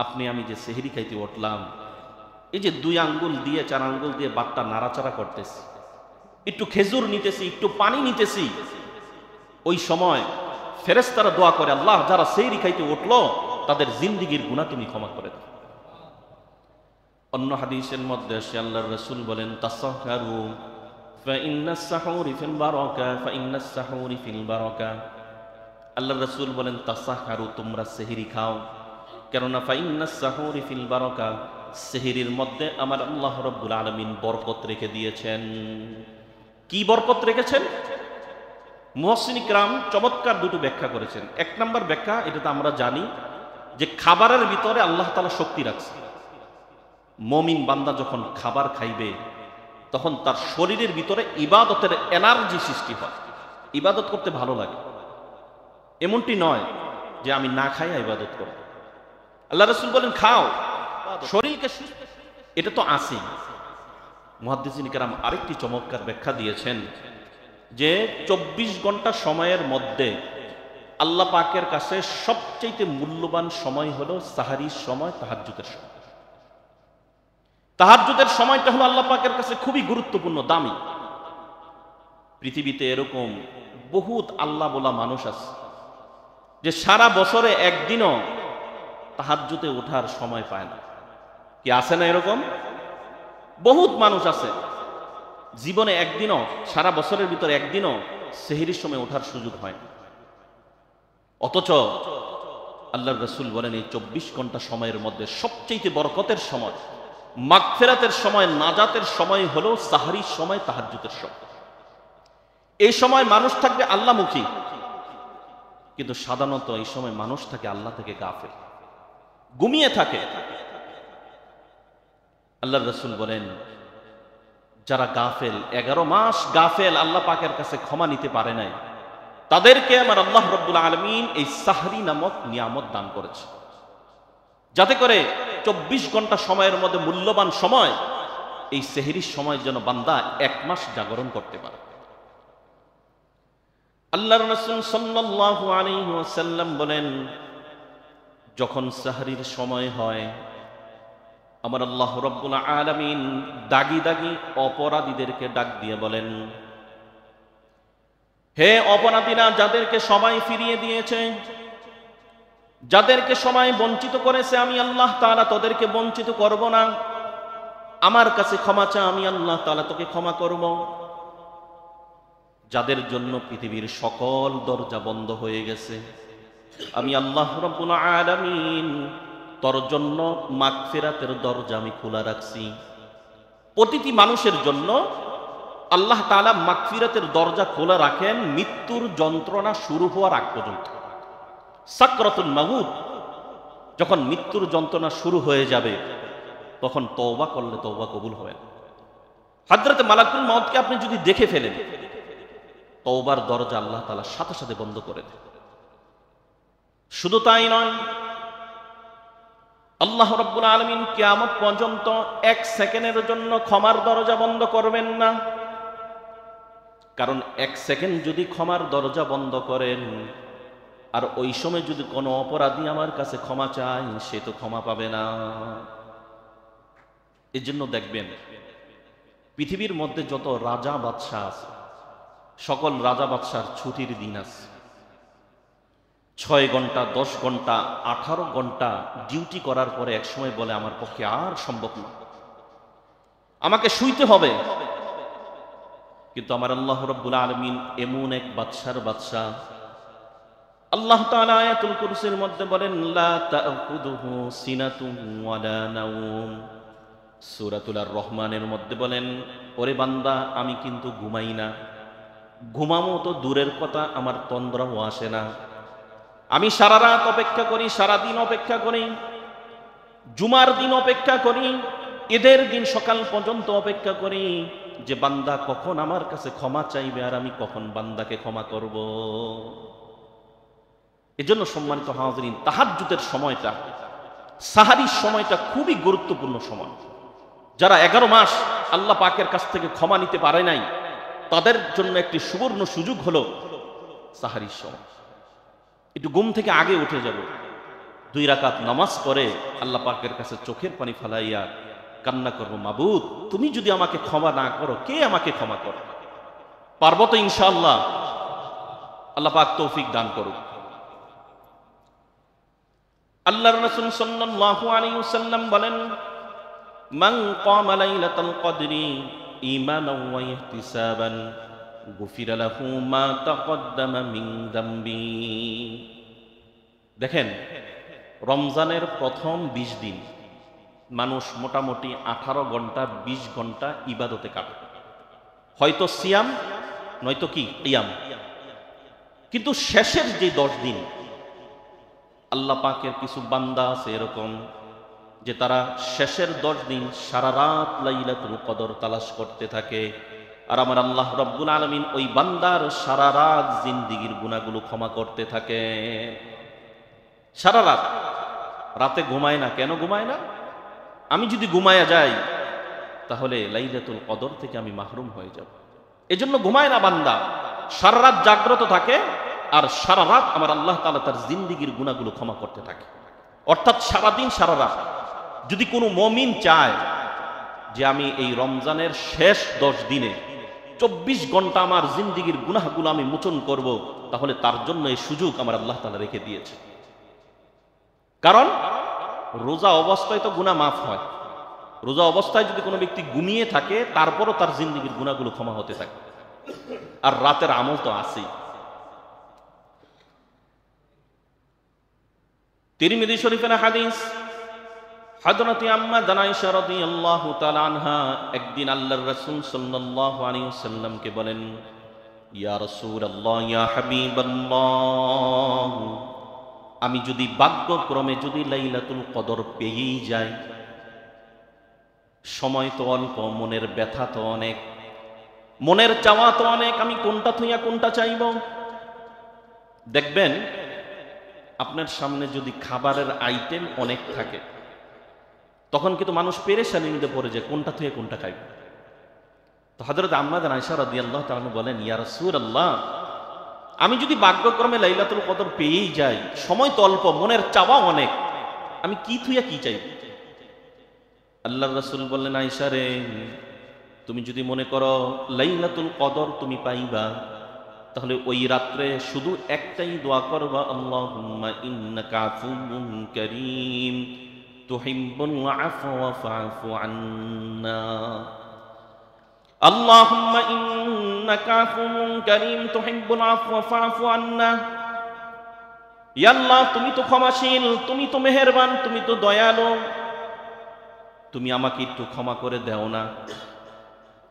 আপনি আমি যে সেহরি খাইতে উঠলাম, এই যে 2 আঙ্গুল দিয়ে 4 আঙ্গুল দিয়ে বাটটা নাড়াচাড়া করতেছি, একটু খেজুর নিতেছি, একটু পানি নিতেছি, ওই সময় ফেরেশতারা দোয়া করে, আল্লাহ যারা সেহরি খাইতে উঠলো তাদের জিন্দেগীর গুনাহ তুমি ক্ষমা করে দাও। অন্য হাদিসের মধ্যে আসে আল্লাহর রাসূল বলেন, তাসাহহারু ফাইন্নাস সাহুরি ফিল বারাকা ফাইন্নাস সাহুরি ফিল বারাকা। আল্লাহর রাসূল বলেন, তাসাহহারু তোমরা সেহরি খাও, কেননা ফাইন্নাস সাহুরি ফিল বারাকা, সেহরির মধ্যে আমার আল্লাহ রাব্বুল আলামিন বরকত রেখে দিয়েছেন। কি বরকত রেখেছেন? মুহসিন ইকরাম চমৎকার দুটো ব্যাখ্যা করেছেন। এক নম্বর ব্যাখ্যা, এটা তো আমরা জানি যে খাবারের ভিতরে আল্লাহ তাআলা শক্তি রাখছে। মুমিন বান্দা যখন খাবার খাইবে তখন তার শরীরের ভিতরে ইবাদতের এনার্জি সৃষ্টি হয়, ইবাদত করতে ভালো লাগে। এমনটি নয় যে আমি না খাইয়া ইবাদত করব। আল্লাহ রাসূল বলেন খাও, শরীরকে সুস্থ, এটা তো আছে। মুহাদ্দিসিন কেরাম আরেকটি চমৎকার ব্যাখ্যা দিয়েছেন যে 24 ঘন্টা সময়ের মধ্যে আল্লাহ পাকের কাছে সবচেয়ে মূল্যবান সময় হলো সাহারির সময়, তাহাজ্জুদের সময়। তাহাজ্জুদের সময়টা হলো আল্লাহ পাকের কাছে খুবই গুরুত্বপূর্ণ, দামি। পৃথিবীতে এরকম বহুত আল্লাহ বলা মানুষ আছে যে সারা বছরে একদিনও তাহাজ্জুদে ওঠার সময় পায় না। কি আছে না এরকম? বহুত মানুষ আছে জীবনে একদিনও, সারা বছরের ভিতরে একদিনও সেহরির সময় ওঠার সুযোগ হয় না। অথচ আল্লাহর রাসূল বলেন এই 24 ঘন্টা সময়ের মধ্যে সবচেয়ে বরকতের সময়, মাগফিরাতের সময়, নাজাতের সময় হলো সাহরির সময়, তাহাজ্জুদের সময়। এই সময় মানুষ থাকবে আল্লাহমুখী, কিন্তু সাধারণত এই সময় মানুষ থাকে আল্লাহ থেকে গাফেল, ঘুমিয়ে থাকে। আল্লাহর রাসূল বলেন যারা গাফেল, 11 মাস গাফেল, আল্লাহ পাকের কাছে ক্ষমা নিতে পারে নাই, তাদেরকে আমার আল্লাহ রাব্বুল আলামিন এই সাহরি নামক নিয়ামত দান করেছে, যাতে করে 24 ঘন্টা সময়ের মধ্যে মূল্যবান সময়, এই সেহরির সময় যেন বান্দা 1 মাস জাগরণ করতে পারে। আল্লাহর রাসূল সাল্লাল্লাহু আলাইহি ওয়াসাল্লাম বলেন যখন সাহরির সময় হয় আমার আল্লাহ রাব্বুল আলামিন দাগি দাগি অপরাধীদেরকে ডাক দিয়ে বলেন, হে অপরাধীরা, যাদেরকে সবাই ফিরিয়ে দিয়েছে, যাদেরকে সবাই বঞ্চিত করেছে, আমি আল্লাহ তাআলা তোদেরকে বঞ্চিত করব না। আমার কাছে ক্ষমা চা, আমি আল্লাহ তাআলা তোকে ক্ষমা করব। যাদের জন্য পৃথিবীর সকল দরজা বন্ধ হয়ে গেছে, আমি আল্লাহ রাব্বুল আলামিন তোর জন্য মাগফিরাতের দরজা আমি খোলা রাখছি। প্রতিটি মানুষের জন্য আল্লাহ তাআলা মাগফিরাতের দরজা খোলা রাখেন মৃত্যুর যন্ত্রণা শুরু হওয়ার আগ পর্যন্ত। সাকরাতুল মাউত, যখন মৃত্যুর যন্ত্রণা শুরু হয়ে যাবে তখন তওবা করলে তওবা কবুল হবে না। হযরত মালাকুল মউতকে আপনি যদি দেখে ফেলেন, তওবার দরজা আল্লাহ তাআলা সাথে সাথে বন্ধ করে দেন। শুধু তাই নয়, আল্লাহ রাব্বুল আলামিন কিয়ামত পর্যন্ত 1 সেকেন্ডের জন্য ক্ষমার দরজা বন্ধ করবেন না। কারণ 1 সেকেন্ড যদি ক্ষমার দরজা বন্ধ করেন, আর ওই সময় যদি কোনো অপরাধী আমার কাছে ক্ষমা চায়, সে তো ক্ষমা পাবে না। এর জন্য দেখবেন পৃথিবীর মধ্যে যত রাজা বাদশাহ আছে, সকল রাজা বাদশার ছুটির দিন আছে। 6 ঘন্টা, 10 ঘন্টা, 18 ঘন্টা ডিউটি করার পরে এক সময় বলে আমার পক্ষে আর সম্ভব না, আমাকে শুইতে হবে। কিন্তু আমার আল্লাহ রাব্বুল আলামিন এমন এক বাদশার বাদশাহ, আল্লাহ তাআলা আয়াতুল কুরসির মধ্যে বলেন লা তা'খুযুহু সিনাতুন ওয়ালা নাওম। সূরাতুল আর রহমানের মধ্যে বলেন, ওরে বান্দা আমি কিন্তু ঘুমাই না, ঘুমামো তো দূরের কথা, আমার তন্দ্রাও আসে না। আমি সারা রাত অপেক্ষা করি, সারা দিন অপেক্ষা করি, জুমার দিন অপেক্ষা করি, ঈদের দিন সকাল পর্যন্ত অপেক্ষা করি যে বান্দা কখন আমার কাছে ক্ষমা চাইবে আর আমি কখন বান্দাকে ক্ষমা করব। এজন্য সম্মানিত হাজিরিন, তাহাজ্জুদের সময়টা, সাহারির সময়টা খুবই গুরুত্বপূর্ণ সময়। যারা 11 মাস আল্লাহ পাকের কাছ থেকে ক্ষমা নিতে পারে নাই, তাদের জন্য একটি সুবর্ণ সুযোগ হলো সাহারির সময়। একটু ঘুম থেকে আগে উঠে যাব, 2 রাকাত নামাজ পড়ে আল্লাহ পাকের কাছে চোখের পানি ফেলাইয়া কান্না করবো, মাবুদ তুমি যদি আমাকে ক্ষমা না করো, কে আমাকে ক্ষমা করো? পারবো তো ইনশাআল্লাহ। আল্লাহ পাক তৌফিক দান করুক। আল্লাহর রাসূল সাল্লাল্লাহু আলাইহি ওয়াসাল্লাম বলেন, মান ক্বামা লাইলাতাল কদরি ঈমানান ওয়া ইহতিসাবান গুফিরা লাহু মা তাকদ্দামা মিন যামবি। দেখেন, রমজানের প্রথম 20 দিন মানুষ মোটামুটি 18 ঘন্টা 20 ঘন্টা ইবাদতে কাটায়। হয়তো সিয়াম নয়তো কি কিয়াম। কিন্তু শেষের যে 10 দিন আল্লাহ পাকের কিছু বান্দা আছে এরকম যে তারা শেষের 10 দিন সারা রাত লাইলাতুল কদর তালাশ করতে থাকে। আর আমার আল্লাহ রাব্বুল আলামিন ওই বান্দার সারা রাত জিন্দেগীর গুনাহগুলো ক্ষমা করতে থাকে। সারা রাত, রাতে ঘুমায় না। কেন ঘুমায় না? আমি যদি ঘুমায়া যাই তাহলে লাইলাতুল কদর থেকে আমি মাহরুম হয়ে যাব। এজন্য ঘুমায় না বান্দা, সারা রাত জাগ্রত থাকে আর সারা রাত আমার আল্লাহ তাআলা তার জিন্দেগীর গুনাহগুলো ক্ষমা করতে থাকে। অর্থাৎ সারাদিন সারা রাত যদি কোনো মুমিন চায় যে আমি এই রমজানের শেষ 10 দিনে 24 ঘন্টা আমার জিন্দেগীর গুনাহগুলো আমি মোচন করব, তাহলে তার জন্য এই সুযোগ আমার আল্লাহ তাআলা রেখে দিয়েছে। কারণ রোজা অবস্থায় তো গুনাহ মাফ হয়। রোজা অবস্থায় যদি কোনো ব্যক্তি ঘুমিয়ে থাকে তারপরও তার জিন্দেগীর গুনাহগুলো ক্ষমা হতে থাকে। আর রাতের আমল তো আছেই। তিরমিজি শরীফের হাদিস, হযরত আম্মা আয়েশা রাদিয়াল্লাহু তাআলা আনহা একদিন আল্লাহর রাসূল সাল্লাল্লাহু আলাইহি ওয়াসাল্লামকে বলেন, ইয়া রাসূলুল্লাহ, ইয়া হাবিবাল্লাহ, আমি যদি ভাগ্যক্রমে যদি লাইলাতুল কদর পেয়েই যাই, সময় তো অল্প, মনের ব্যথা তো অনেক, মনের চাওয়া তো অনেক, আমি কোনটা থইয়া কোনটা চাইব? দেখবেন আপনার সামনে যদি খাবারের আইটেম অনেক থাকে তখন কিন্তু মানুষ পেরেশানির মধ্যে পড়ে যায় কোনটা থেকে কোনটা খাইবে। তো হযরত আম্মা আয়েশা রাদিয়াল্লাহু তাআলা বলেন, ইয়া রাসূলুল্লাহ, আমি যদি ভাগ্যক্রমে লাইলাতুল কদর পেয়েই যাই, সময় তো অল্প, মনের চাওয়া অনেক, আমি কি থুইয়া কি চাইব? আল্লাহর রাসূল বললেন, আয়েশা রে, তুমি যদি মনে করো লাইলাতুল কদর তুমি পাইবা, তাহলে ওই রাত্রে শুধু একটাই দোয়া করবা, আল্লাহুম্মা ইন্নাকা আফুউন কারীম তুহিব্বুল আফওয়া ফাআফু আন্না। আল্লাহুম্মা ইন্নাকা আফুউন কারীম তুহিব্বুল আফওয়া ফাআফু আন্না। ইয়া আল্লাহ, তুমি তো ক্ষমাশীল, তুমি তো মেহেরবান, তুমি তো দয়ালু, তুমি আমাকে একটু ক্ষমা করে দাও না।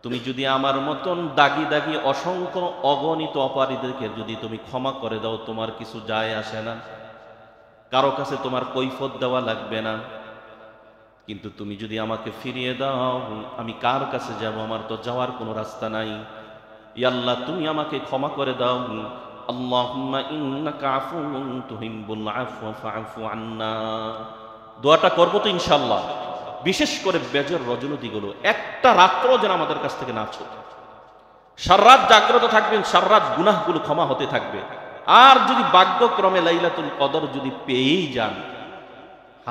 তুমি যদি আমার মতন দাগি দাগি অসংখ্য অগণিত অপরাধীদেরকে যদি তুমি ক্ষমা করে দাও, তোমার কিছু যায় আসে না, কারো কাছে তোমার কৈফিয়ত দেওয়া লাগবে না। কিন্তু তুমি যদি আমাকে ফিরিয়ে দাও, আমি কার কাছে যাব? আমার তো যাওয়ার কোনো রাস্তা নাই। ইয়া আল্লাহ, তুমি আমাকে ক্ষমা করে দাও। আল্লাহুম্মা ইন্নাকা আফুউন তুহিব্বুল আফওয়া ফাআফু আন্না। দোয়াটা করব তো ইনশাআল্লাহ। বিশেষ করে বেজর রজনীগুলো একটা রাত্র যেন আমাদের কাছ থেকে না ছুটে। সারা রাত জাগ্রত থাকবেন, সারা রাত গুনাহগুলো ক্ষমা হতে থাকবে। আর যদি ভাগ্যক্রমে লাইলাতুল কদর যদি পেয়েই যান,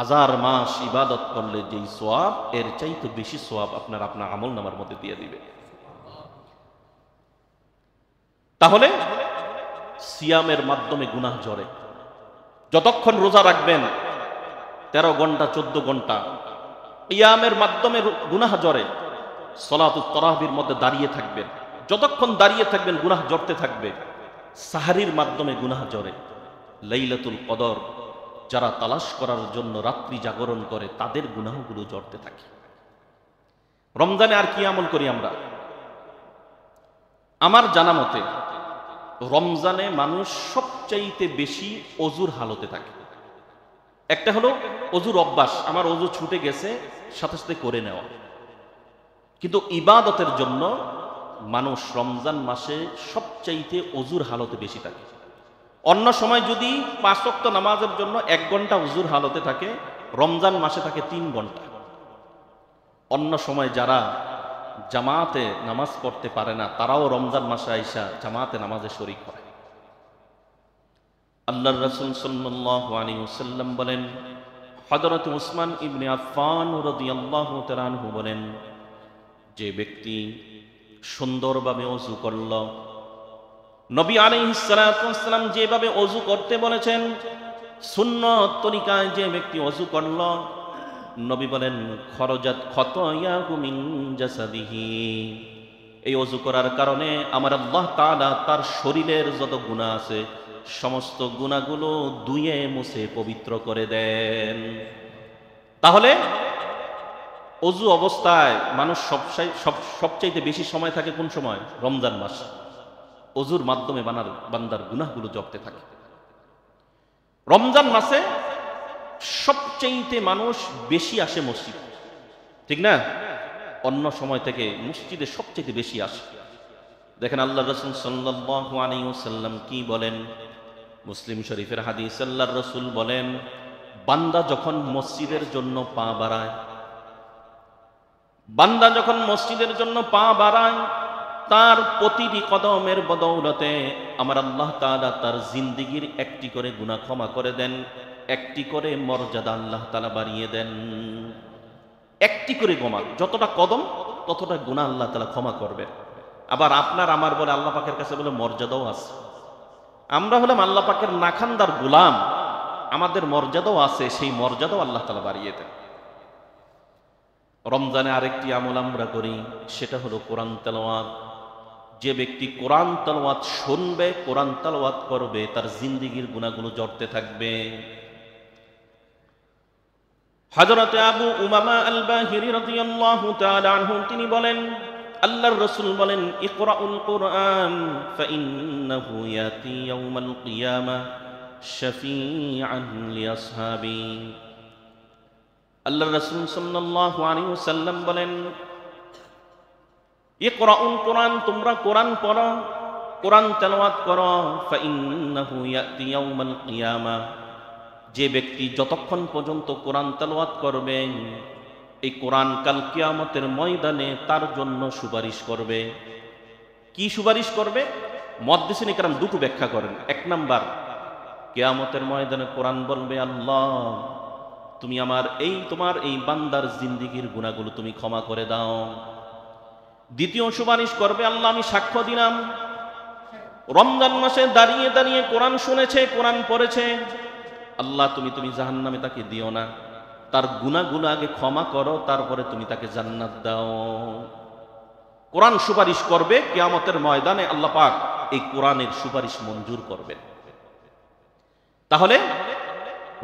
1000 মাস ইবাদত করলে যেই সওয়াব, এর চাইতে বেশি সওয়াব আপনার আমল নামার মধ্যে দিয়ে দিবে। তাহলে সিয়ামের মাধ্যমে গুনাহ ঝরে। যতক্ষণ রোজা রাখবেন 13 ঘন্টা 14 ঘন্টা, কিয়ামের মাধ্যমে গুনাহ ঝরে। সালাতুত তারাবির মধ্যে দাঁড়িয়ে থাকবেন, যতক্ষণ দাঁড়িয়ে থাকবেন গুনাহ ঝরতে থাকবে। সাহরির মাধ্যমে গুনাহ ঝরে। লাইলাতুল কদর যারা তালাশ করার জন্য রাত্রি জাগরণ করে তাদের গুনাহগুলো ঝরতে থাকে। রমজানে আর কি আমল করি আমরা? আমার জানা মতে রমজানে মানুষ সবচাইতে বেশি অজুর হালতে থাকে। একটা হলো অজুর অভ্যাস, আমার অজু ছুটে গেছে, সাথে সাথে করে নেওয়া। কিন্তু ইবাদতের জন্য মানুষ রমজান মাসে সবচাইতে অজুর হালতে বেশি থাকে। অন্য সময় যদি 5 ওয়াক্ত নামাজের জন্য 1 ঘন্টা অজুর হালতে থাকে, রমজান মাসে থাকে 3 ঘন্টা। অন্য সময় যারা জামাতে নামাজ পড়তে পারে না, তারাও রমজান মাসে আইসা জামাতে নামাজে শরীক হয়। আল্লাহর রাসূল সাল্লাল্লাহু আলাইহি ওয়াসাল্লাম বলেন, হযরত উসমান ইবনে আফফান রাদিয়াল্লাহু তাআলা আনহু বলেন, যে ব্যক্তি সুন্দরভাবে ওযু করল, নবী আলাইহিস সালাতু ওয়াস সালাম যেভাবে ওযু করতে বলেছেন, সুন্নত তরিকায় যে ব্যক্তি ওযু করল, নবী বলেন, খরজাত খতায়াহু মিন জাসাদিহি। এই ওযু করার কারণে আমার আল্লাহ তাআলা তার শরীরের যত গুনাহ আছে সমস্ত গুনাহগুলো ধুয়ে মুছে পবিত্র করে দেন। তাহলে অজু অবস্থায় মানুষ সবচাইতে বেশি সময় থাকে কোন সময়? রমজান মাস। অজুর মাধ্যমে বান্দার গুনাহগুলো জপতে থাকে। রমজান মাসে সবচাইতে মানুষ বেশি আসে মসজিদ, ঠিক না? অন্য সময় থেকে মসজিদে সবচাইতে বেশি আসে। দেখেন আল্লাহ রাসূল সাল্লাল্লাহু আলাইহি ওয়াসাল্লাম কি বলেন, মুসলিম শরীফের হাদিস। আল্লাহর রাসূল বলেন, বান্দা যখন মসজিদের জন্য পা বাড়ায়, বান্দা যখন মসজিদের জন্য পা বাড়ায়, তার প্রতিটি কদমের বদৌলতে আমার আল্লাহ তাআলা তার জিন্দেগীর একটি করে গুনাহ ক্ষমা করে দেন, একটি করে মর্যাদা আল্লাহ তাআলা বাড়িয়ে দেন। একটি করে গোমা, যতটা কদম ততটা গুনাহ আল্লাহ তাআলা ক্ষমা করবেন। আবার আপনার আমার বলে আল্লাহ পাকের কাছে বলে মর্যাদাও আছে। আমরা হলাম আল্লাহ পাকের নাখান্দার গোলাম, আমাদের মর্যাদাও আছে, সেই মর্যাদাও আল্লাহ তাআলা বাড়িয়ে দেন। রমজানে আরেকটি আমল আমরা করি, সেটা হলো কোরআন তেলাওয়াত। যে ব্যক্তি কোরআন তেলাওয়াত শুনবে, কোরআন তেলাওয়াত করবে, তার জিন্দেগীর গুনাহগুলো জড়তে থাকবে। হযরত আবু উমামা আল বাহিরি রাদিয়াল্লাহু তাআলা আনহু তিনি বলেন, আল্লাহর রাসূল বলেন, ইকরাউল কুরআন ফাইন্নাহু ইয়াতি ইয়াউমাল কিয়ামা শাফিআন লিআসহাবি। আল্লাহর রাসূল সাল্লাল্লাহু আলাইহি ওয়াসাল্লাম বলেন, ইকরাউল কুরআন, তোমরা কোরআন পড়ো, কোরআন তেলাওয়াত করো, ফাইন্নাহু ইয়াতি ইয়াউমাল কিয়ামা। যে ব্যক্তি যতক্ষণ পর্যন্ত কোরআন তেলাওয়াত করবে, এই কোরআন কাল কিয়ামতের ময়দানে তার জন্য সুপারিশ করবে। কি সুপারিশ করবে? মুহাদ্দিসিন ইকরাম দুটো ব্যাখ্যা করেন। এক নাম্বার, কিয়ামতের ময়দানে কোরআন বলবে, আল্লাহ তুমি তোমার এই বান্দার জিন্দেগীর গুনাহগুলো তুমি ক্ষমা করে দাও। দ্বিতীয় সুপারিশ করবে, আল্লাহ আমি সাক্ষ্য দিলাম রমজান মাসে দাঁড়িয়ে দাঁড়িয়ে কোরআন শুনেছে, কোরআন পড়েছে, আল্লাহ তুমি জাহান্নামে তাকে দিও না, তার গুনাহগুলো আগে ক্ষমা করো, তারপরে তুমি তাকে জান্নাত দাও। কোরআন সুপারিশ করবে কিয়ামতের ময়দানে, আল্লাহ পাক এই কোরআনের সুপারিশ মঞ্জুর করবেন। তাহলে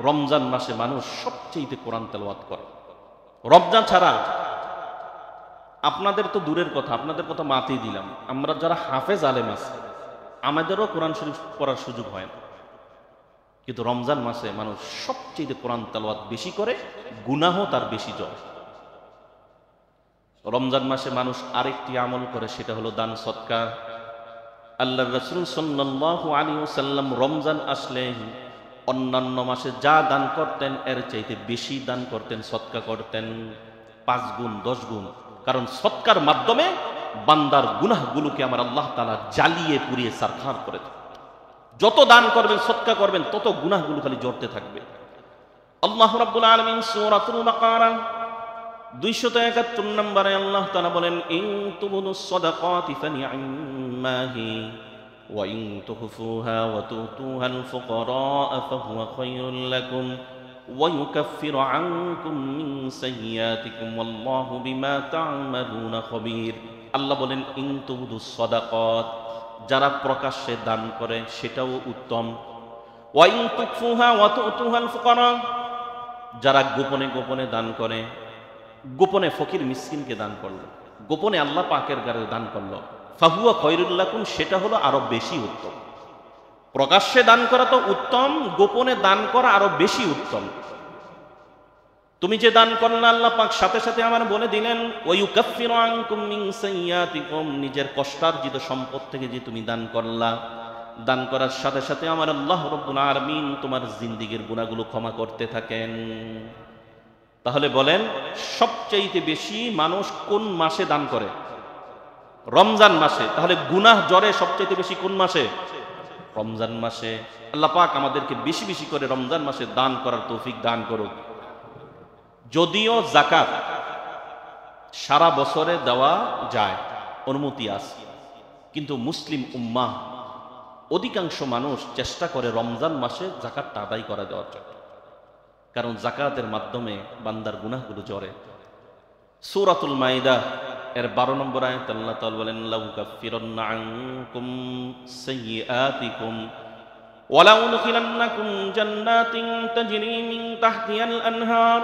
রমজান মাসে মানুষ সবচেয়ে কোরআন তেলাওয়াত করে। রমজান ছাড়া আপনাদের তো দূরের কথা, আপনাদের কথা মাতেই দিলাম, আমরা যারা হাফেজ আলেম আছে আমাদেরও কোরআন শরীফ পড়ার সুযোগ হয় না। কিন্তু রমজান মাসে মানুষ সবচেয়ে কোরআন তেলাওয়াত বেশি করে, গুনাহ তার বেশি জয়। রমজান মাসে মানুষ আরেকটি আমল করে, সেটা হলো দান সদকা। আল্লাহর রাসূল সাল্লাল্লাহু আলাইহি ওয়াসাল্লাম রমজান আসলে অন্যান্য মাসে যা দান করতেন এর চাইতে বেশি দান করতেন, সদকা করতেন 5 গুণ 10 গুণ। কারণ সদকার মাধ্যমে বান্দার গুনাহগুলোকে আমার আল্লাহ তাআলা জ্বালিয়ে পুড়িয়ে সারখার করে দেন। যত দান করবেন, সদকা করবেন, তত গুনাহগুলো খালি জড়তে থাকবে। আল্লাহ রাব্বুল আলামিন সূরাতুল বাকারা 271 নম্বরে আল্লাহ তাআলা বলেন, ইন তুবুদুস সাদাকাতি ফানি'মাহি ওয়া ইন তুখফুহা ওয়া তুতুহাল ফুকারা ফাহুয়া খায়রুল লাকুম ওয়া ইউকাফিরু আনকুম মিন সাইয়্যাতিকুম ওয়াল্লাহু বিমা তা'মালুনা খাবীর। আল্লাহ বলেন, ইন তুবুদুস সাদাকাত, যারা প্রকাশ্যে দান করে সেটাও উত্তম। ওয়া ইন তুখফুহা ওয়া তুতুহাল ফুকারা, যারা গোপনে গোপনে দান করে, গোপনে ফকির মিসকিনকে দান করলো, গোপনে আল্লাহ পাকের ঘরে দান করলো, ফাহুয়া খায়রুল লাকুম, সেটা হলো আরো বেশি উত্তম। প্রকাশ্যে দান করা তো উত্তম, গোপনে দান করা আরো বেশি উত্তম। তুমি যে দান করলে আল্লাহ পাক সাথে সাথে আমার বলে দিলেন, ওয়া ইউকাফিরু আনকুম মিন সাইয়্যাতিকুম, নিজের কষ্টার্জিত সম্পদ থেকে যে তুমি দান করলা, দান করার সাথে সাথে আমার আল্লাহ রাব্বুল আলামিন তোমার জিন্দেগীর গুনাহগুলো ক্ষমা করতে থাকেন। তাহলে বলেন, সবচাইতে বেশি মানুষ কোন মাসে দান করে? রমজান মাসে। তাহলে গুনাহ জড়ে সবচাইতে বেশি কোন মাসে? রমজান মাসে। আল্লাহ পাক আমাদেরকে বেশি বেশি করে রমজান মাসে দান করার তৌফিক দান করুক। যদিও যাকাত সারা বছরে দেওয়া যায়, অনুমতি আছে, কিন্তু মুসলিম উম্মাহ অধিকাংশ মানুষ চেষ্টা করে রমজান মাসে যাকাতটা আদায় করা দেওয়ার জন্য। কারণ যাকাতের মাধ্যমে বান্দার গুনাহগুলো জড়ে। সূরাতুল মাইদা এর 12 নম্বর আয়াত আল্লাহ তাআলা বলেন, লাউ কাফিরান্না আনকুম সাইয়্যাতিকুম ওয়া লাউ নুদখিলান্নাকুম জান্নাতিন তাজরি মিন তাহতিহাল আনহার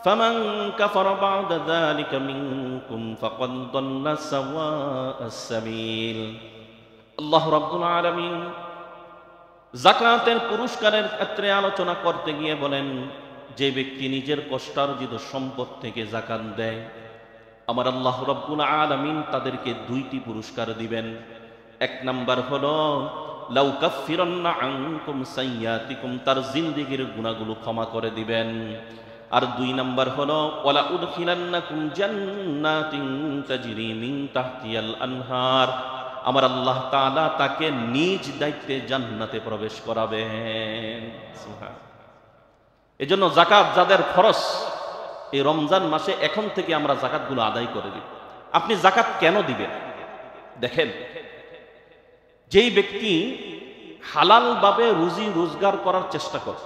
ফামান কাফারা বা'দা যালিকা মিনকুম ফাকাদ দাল্লা সাওয়া'আস সাবিল। আল্লাহ রাব্বুল আলামিন যাকাতের পুরস্কারের ক্ষেত্রে আলোচনা করতে গিয়ে বলেন, যে ব্যক্তি নিজের কষ্টার্জিত সম্পদ থেকে যাকাত দেয়, আমার আল্লাহ রাব্বুল আলামিন তাদেরকে দুইটি পুরস্কার দিবেন। এক নাম্বার হলো লাউ কাফফিরান্না আনকুম সাইয়্যাতিকুম, তার জিন্দেগীর গুনাহগুলো ক্ষমা করে দিবেন। আর দুই নাম্বার হলো ওয়ালা উদখিলান্নাকুম জান্নাতিন তাজরি মিন তাহতিহাল আনহার, আমার আল্লাহ তাআলা তাকে নিজ দায়িত্বে জান্নাতে প্রবেশ করাবেন। সুবহানাল্লাহ। এজন্য যাকাত যাদের খরচ, এই রমজান মাসে এখন থেকে আমরা যাকাতগুলো আদায় করে দিব। আপনি যাকাত কেন দিবেন? দেখেন, যেই ব্যক্তি হালালভাবে রুজি রোজগার করার চেষ্টা করে,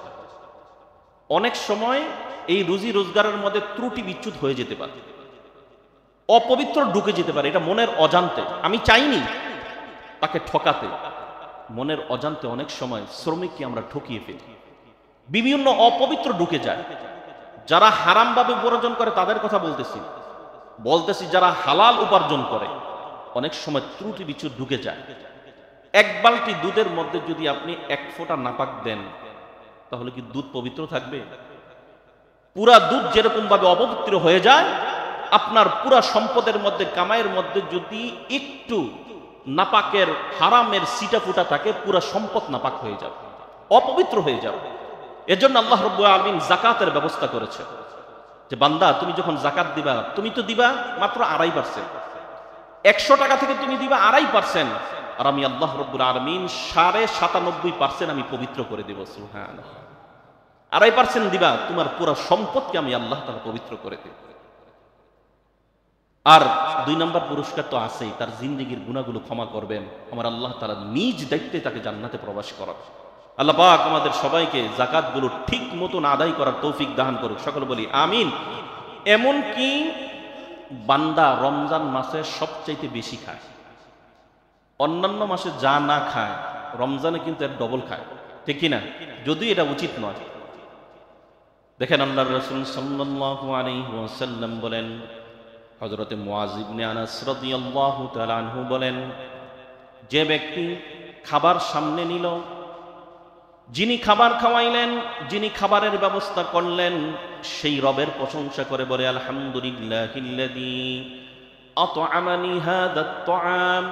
অনেক সময় এই রুজি রোজগারের মধ্যে ত্রুটি বিচ্যুত হয়ে যেতে পারে, অপবিত্র ঢুকে যেতে পারে। এটা মনের অজান্তে, আমি চাইনি তাকে ঠকাতে, মনের অজান্তে অনেক সময় শ্রমিককে আমরা ঠকিয়ে ফেলি, বিভিন্ন অপবিত্র ঢুকে যায়। যারা হারামভাবে উপার্জন করে তাদের কথা বলতেছি, যারা হালাল উপার্জন করে অনেক সময় ত্রুটি বিচ্যুত ঢুকে যায়। এক বালতি দুধের মধ্যে যদি আপনি এক ফোঁটা নাপাক দেন, তাহলে কি দুধ পবিত্র থাকবে? পুরা দুধ যেরকম ভাবে অপবিত্র হয়ে যায়, আপনার পুরা সম্পদের মধ্যে, কামাইয়ের মধ্যে যদি একটু নাপাকের হারামের সিটা ফুটা থাকে, পুরা সম্পদ নাপাক হয়ে যাবে, অপবিত্র হয়ে যাবে। এজন্য আল্লাহ রাব্বুল আলামিন যাকাতের ব্যবস্থা করেছে, যে বান্দা তুমি যখন যাকাত দিবা, তুমি তো দিবা মাত্র 2.5%, 100 টাকা থেকে তুমি দিবা 2.5%, আর আমি আল্লাহ রাব্বুল আলামিন 97.5% আমি পবিত্র করে দেব। সুবহানাল্লাহ। 2.5% দিবা, তোমার পুরো সম্পদকে আমি আল্লাহ তাআলা পবিত্র করে দেব। আর 2 নম্বর পুরস্কার তো আছেই, তার জিন্দেগীর গুনাহগুলো ক্ষমা করবেন, আমার আল্লাহ তাআলা নিজ দায়িত্বে তাকে জান্নাতে প্রবেশ করাবেন। আল্লাহ পাক আমাদের সবাইকে যাকাতগুলো ঠিক মতন আদায় করার তৌফিক দান করুক, সকলে বলি আমিন। এমন কি বান্দা রমজান মাসে সবচাইতে বেশি খায়, অন্যান্য মাসে যা না খায় রমজানে কিন্তু এর ডবল খায়, ঠিক কিনা? যদিও এটা উচিত নয়। দেখেন, আল্লাহর রাসূল সাল্লাল্লাহু আলাইহি ওয়াসাল্লাম বলেন, হযরতে মুআয ইবনে আনাস রাদিয়াল্লাহু তাআলা আনহু বলেন, যে ব্যক্তি খাবার সামনে নিল, যিনি খাবার খাওয়াইলেন, যিনি খাবারের ব্যবস্থা করলেন, সেই রবের প্রশংসা করে বলে আলহামদুলিল্লাহিল্লাযী আত'আমানি হাযাত তা'আম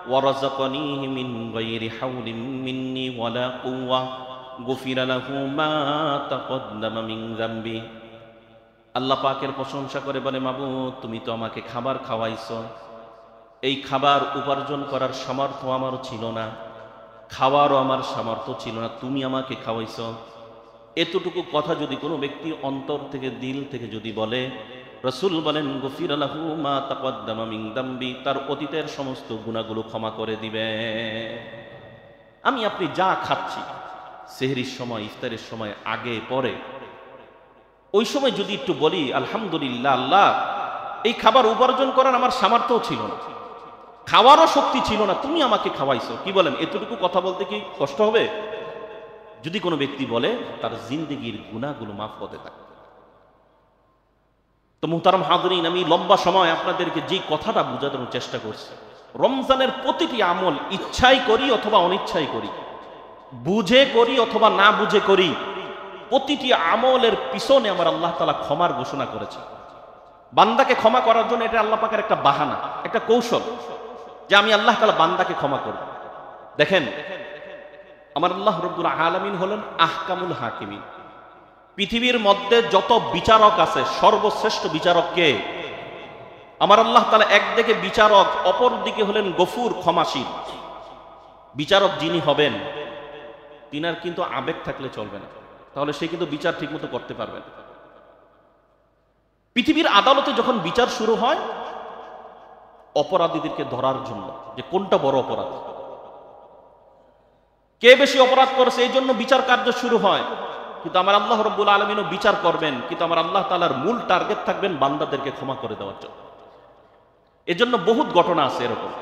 ওয়া রাযাকানিহি মিন গায়রি হাওলিন মিন্নি ওয়ালা কুওয়া গুফিরা লাহু মা তাকদ্দামা মিন যামবি। আল্লাহ পাকের প্রশংসা করে বলে, মাবুদ তুমি তো আমাকে খাবার খাওয়াইছো, এই খাবার উপার্জন করার সামর্থ্য আমার ছিল না, খাওয়ারও আমার সামর্থ্য ছিল না, তুমি আমাকে খাওয়াইছ। এতটুকু কথা যদি কোনো ব্যক্তি অন্তর থেকে, দিল থেকে যদি বলে, রাসূল বলেন গফিরা লাহু মা তাকদ্দামা মিন যামবি, তার অতীতের সমস্ত গুনাহগুলো ক্ষমা করে দিবে। আমি আপনি যা খাচ্ছি, সেহরির সময়, ইফতারের সময়, আগে পরে, ওই সময় যদি একটু বলি আলহামদুলিল্লাহ, আল্লাহ এই খাবার উপার্জন করার আমার সামর্থ্য ছিল না, খাওয়ারও শক্তি ছিল না, তুমি আমাকে খাওয়াইছো, কি বলেন? এতটুকু কথা বলতে কি কষ্ট হবে? যদি কোনো ব্যক্তি বলে, তার জিন্দেগীর গুনাহগুলো মাফ হতে থাকে। তো মুহতারাম হাজরিন, আমি লম্বা সময় আপনাদেরকে যে কথাটা বোঝানোর চেষ্টা করছি, রমজানের প্রতিটি আমল ইচ্ছাই করি অথবা অনিচ্ছাই করি, বুঝে করি অথবা না বুঝে করি, প্রতিটি আমলের পিছনে আমার আল্লাহ তাআলা ক্ষমার ঘোষণা করেছে। বান্দাকে ক্ষমা করার জন্য এটা আল্লাহ পাকের একটা বাহানা, একটা কৌশল, যে আমি আল্লাহ তাআলা বান্দাকে ক্ষমা করব। দেখেন, আমার আল্লাহ রাব্বুল আলামিন হলেন আহকামুল হাকিমিন। পৃথিবীর মধ্যে যত বিচারক আছে, সর্বশ্রেষ্ঠ বিচারক কে? আমার আল্লাহ তাআলা একদিকে বিচারক, অপর দিকে হলেন গফুর, ক্ষমাশীল। বিচারক যিনি হবেন, তিনার কিন্তু আবেগ থাকলে চলবে না, তাহলে সে কিন্তু বিচার ঠিকমতো করতে পারবে না। পৃথিবীর আদালতে যখন বিচার শুরু হয়, অপরাধীদেরকে ধরার জন্য, যে কোনটা বড় অপরাধ, কে বেশি অপরাধ করেছে, এই জন্য বিচার কার্য শুরু হয়। কিন্তু আমার আল্লাহ রাব্বুল আলামিনও বিচার করবেন, কিন্তু আমার আল্লাহ তাআলার মূল টার্গেট থাকবেন বান্দাদেরকে ক্ষমা করে দেওয়ার জন্য। এজন্য বহুত ঘটনা আছে এরকম,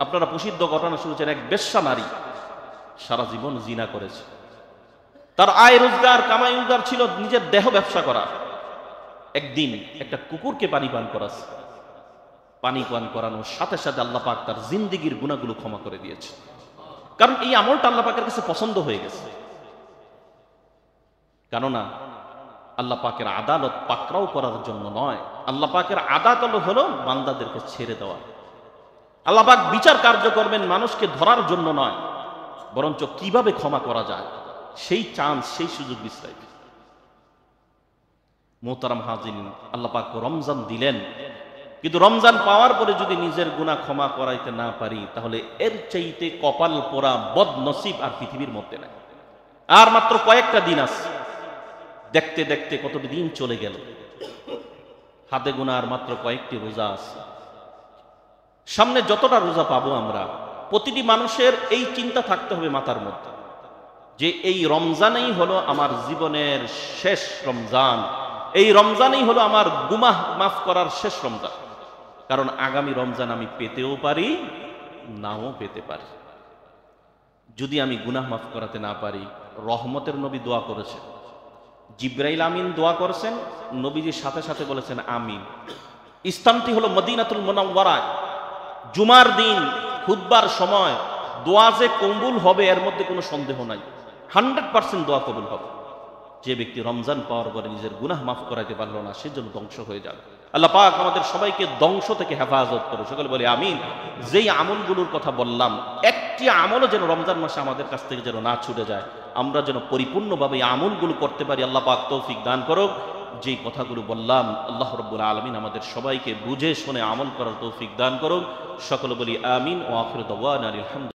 আপনারা প্রসিদ্ধ ঘটনা শুনেছেন, এক বেশ্যা নারী সারা জীবন জিনা করেছে, তার আয় রোজগার, কামাই রোজগার ছিল নিজের দেহ ব্যবসা করা। একদিন একটা কুকুরকে পানি পান করাছে, পানি পান করানোর সাথে সাথে আল্লাহ পাক তার জিন্দিগির গুনাহগুলো ক্ষমা করে দিয়েছে। কারণ এই আমলটা আল্লাহ পাকের কাছে পছন্দ হয়ে গেছে। কেননা আল্লাহ পাকের আদালত পাকড়াও করার জন্য নয়, আল্লাহ পাকের আদালত হলো বান্দাদেরকে ছেড়ে দেওয়া। আল্লাহ পাক বিচার কার্য করবেন মানুষকে ধরার জন্য নয়, বরঞ্চ কিভাবে ক্ষমা করা যায় সেই চান্স, সেই সুযোগ বিস্তারিত। মোহতারাম হাজিরিন, আল্লাহ পাক রমজান দিলেন, কিন্তু রমজান পাওয়ার পরে যদি নিজের গুনাহ ক্ষমা করাইতে না পারি, তাহলে এর চাইতে কপাল পোড়া বদনসিব আর পৃথিবীর মধ্যে নাই। আর মাত্র কয়েকটা দিন আছে, দেখতে দেখতে কতটি দিন চলে গেল, হাতে গোনা আর মাত্র কয়েকটি রোজা আছে। সামনে যতটা রোজা পাবো আমরা, প্রতিটি মানুষের এই চিন্তা থাকতে হবে মাথার মধ্যে যে এই রমজানেই হলো আমার জীবনের শেষ রমজান, এই রমজানেই হলো আমার গুনাহ মাফ করার শেষ রমজান। কারণ আগামী রমজান আমি পেতেও পারি, নাও পেতে পারি। যদি আমি গুনাহ মাফ করাতে না পারি, রহমতের নবী দোয়া করেছেন, জিব্রাইল আমিন দোয়া করেছেন, নবীজির সাথে সাথে বলেছেন আমিন। স্থানটি হলো মদিনাতুল মুনাওয়ারায়। জুমার দিন খুতবার সময় দোয়া যে কবুল হবে এর মধ্যে কোনো সন্দেহ নাই, 100% দোয়া কবুল হবে। যে ব্যক্তি রমজান পাওয়ার পরে নিজের গুনাহ মাফ করাইতে পারলো না, সেজন্য ধ্বংস হয়ে যাবে। আল্লাহ পাক আমাদের সবাইকে ধ্বংস থেকে হেফাজত করে, সকলে বলি আমিন। যেই আমলগুলোর কথা বললাম, একটি আমলও যেন রমজান মাসে আমাদের কাছ থেকে যেন না ছুটে যায়, আমরা যেন পরিপূর্ণভাবে এই আমলগুলো করতে পারি। আল্লাহ পাক তৌফিক দান করুক। যেই কথাগুলো বললাম, আল্লাহ রাব্বুল আলামিন আমাদের সবাইকে বুঝে শুনে আমল করার তৌফিক দান করুক। সকলে বলি আমিন। ওয়া আখিরু দাওয়ানা আলহামদুলিল্লাহ।